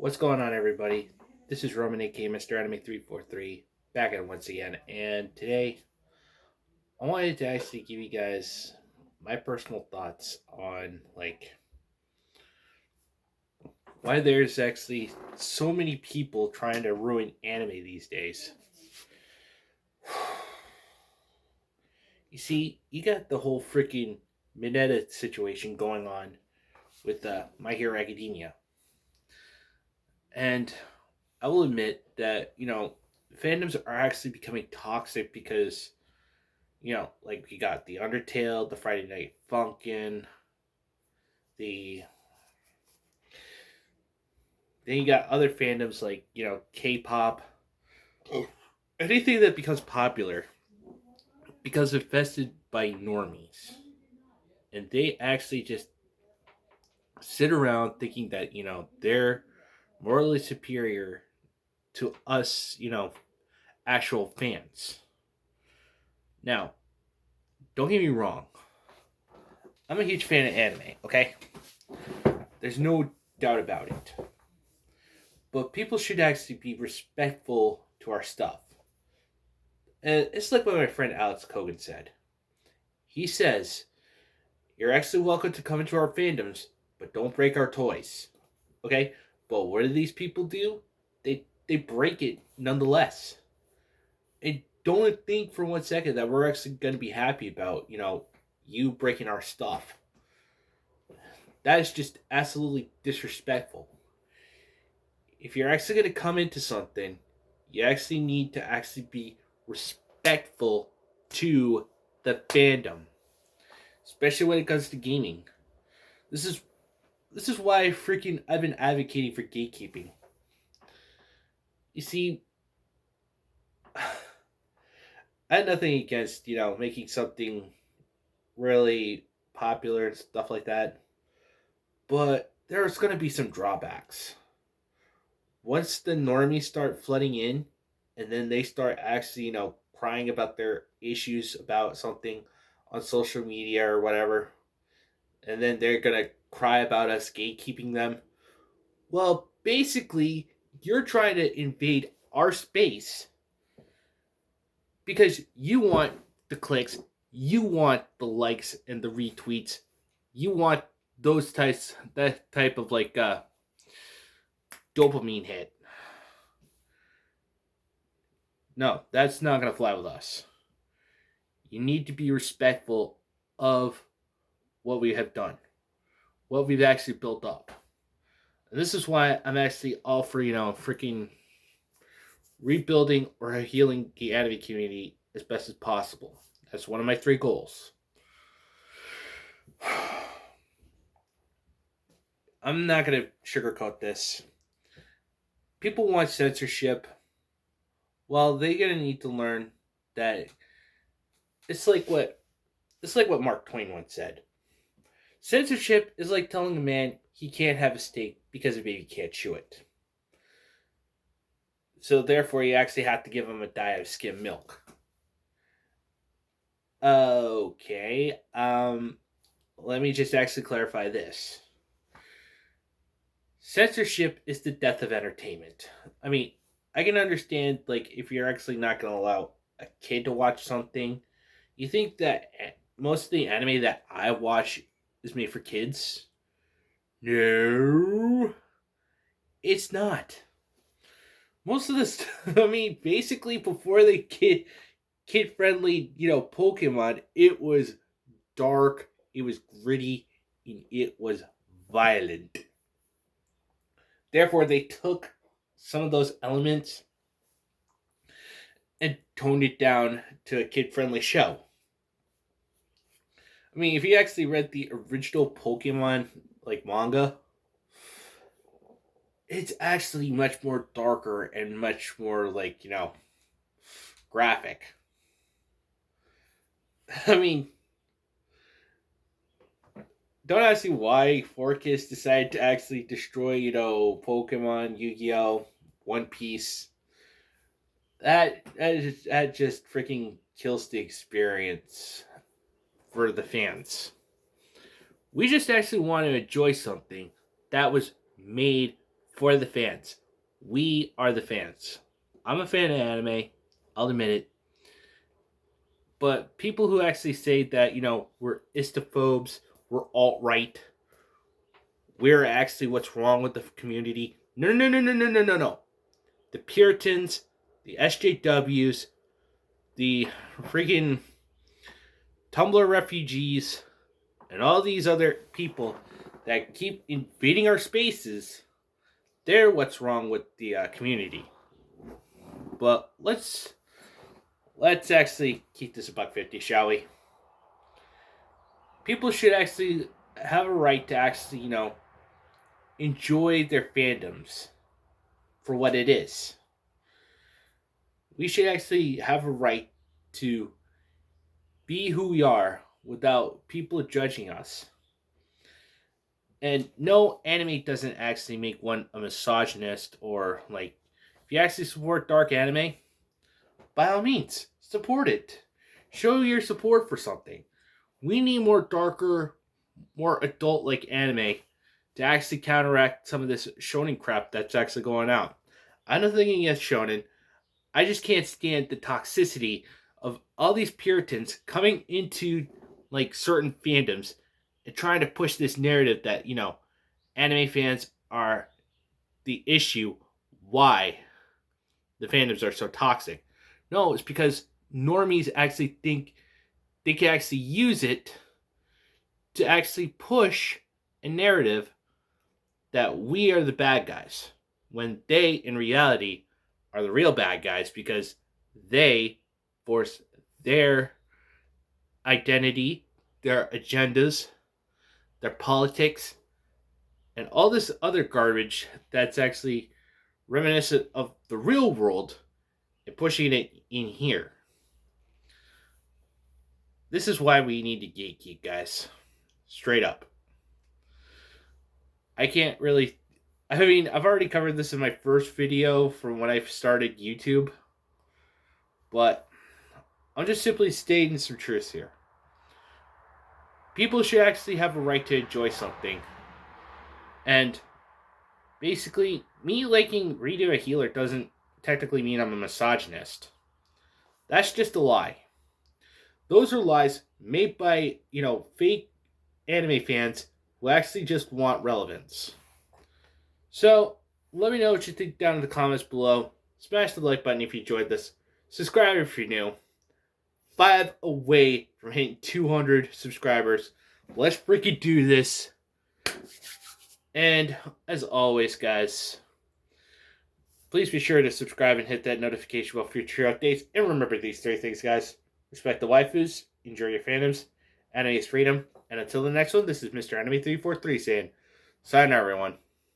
What's going on, everybody? This is Roman, aka Mr. Anime 343, back at it once again. And today, I wanted to actually give you guys my personal thoughts on why there's actually so many people trying to ruin anime these days. You see, you got the whole freaking Minetta situation going on with My Hero Academia, and I will admit that fandoms are actually becoming toxic because like you got the Undertale, the Friday Night Funkin', the then you got other fandoms like K-pop, anything that becomes popular becomes infested by normies, and they actually just sit around thinking that they're morally superior to us, actual fans. Now, don't get me wrong. I'm a huge fan of anime, okay? There's no doubt about it. But people should actually be respectful to our stuff. And it's like what my friend Alex Kogan said. He says, "You're actually welcome to come into our fandoms, but don't break our toys." Okay? But what do these people do? They break it nonetheless. And don't think for 1 second that we're actually going to be happy about, you breaking our stuff. That is just absolutely disrespectful. If you're actually going to come into something, you actually need to actually be respectful to the fandom, especially when it comes to gaming. This is why I've been advocating for gatekeeping. You see, I had nothing against making something really popular and stuff like that, but there's going to be some drawbacks. Once the normies start flooding in, and then they start actually, crying about their issues about something on social media or whatever, and then they're gonna cry about us gatekeeping them. Well, basically, you're trying to invade our space because you want the clicks, you want the likes and the retweets, you want that type of dopamine hit. No, that's not going to fly with us. You need to be respectful of what we have done, what we've actually built up. And this is why I'm actually all for, freaking rebuilding or healing the anime community as best as possible. That's one of my 3 goals. I'm not going to sugarcoat this. People want censorship. Well, they're going to need to learn that it's like what Mark Twain once said. Censorship is like telling a man he can't have a steak because a baby can't chew it. So therefore, you actually have to give him a diet of skim milk. Okay. Let me just actually clarify this. Censorship is the death of entertainment. I mean, I can understand, if you're actually not going to allow a kid to watch something, you think that most of the anime that I watch is made for kids? No, it's not. Most of this, basically before the kid friendly, Pokemon, it was dark, it was gritty, and it was violent. Therefore, they took some of those elements and toned it down to a kid-friendly show. If you actually read the original Pokemon manga, it's actually much more darker and much more graphic. Don't ask me why Forkis decided to actually destroy, Pokemon, Yu-Gi-Oh, One Piece. That just freaking kills the experience for the fans. We just actually want to enjoy something that was made for the fans. We are the fans. I'm a fan of anime. I'll admit it. But people who actually say that, we're istophobes, we're alt-right, we're actually what's wrong with the community. No, no, no, no, no, no, no, no. The Puritans, the SJWs, the freaking Tumblr refugees, and all these other people that keep invading our spaces, they're what's wrong with the community. But let's actually keep this $1.50, shall we? People should actually have a right to actually, enjoy their fandoms for what it is. We should actually have a right to be who we are without people judging us. And no, anime doesn't actually make one a misogynist or if you actually support dark anime, by all means, support it. Show your support for something. We need more darker, more adult-like anime to actually counteract some of this shonen crap that's actually going out. I'm not thinking against shonen. I just can't stand the toxicity of all these Puritans coming into certain fandoms and trying to push this narrative that, anime fans are the issue why the fandoms are so toxic. No, it's because normies actually think they can actually use it to actually push a narrative that we are the bad guys, when they, in reality, are the real bad guys because they force their identity, their agendas, their politics, and all this other garbage that's actually reminiscent of the real world and pushing it in here. This is why we need to gatekeep, guys. Straight up. I've already covered this in my first video from when I started YouTube. But I'm just simply stating some truths here. People should actually have a right to enjoy something. And basically, me liking Redo a Healer doesn't technically mean I'm a misogynist. That's just a lie. Those are lies made by, fake anime fans who actually just want relevance. So, let me know what you think down in the comments below. Smash the like button if you enjoyed this. Subscribe if you're new. 5 away from hitting 200 subscribers. Let's freaking do this. And, as always, guys, please be sure to subscribe and hit that notification bell for future updates. And remember these 3 things, guys. Respect the waifus, enjoy your fandoms, anime is freedom, and until the next one, this is Mr. Anime 343 saying, sayonara, everyone.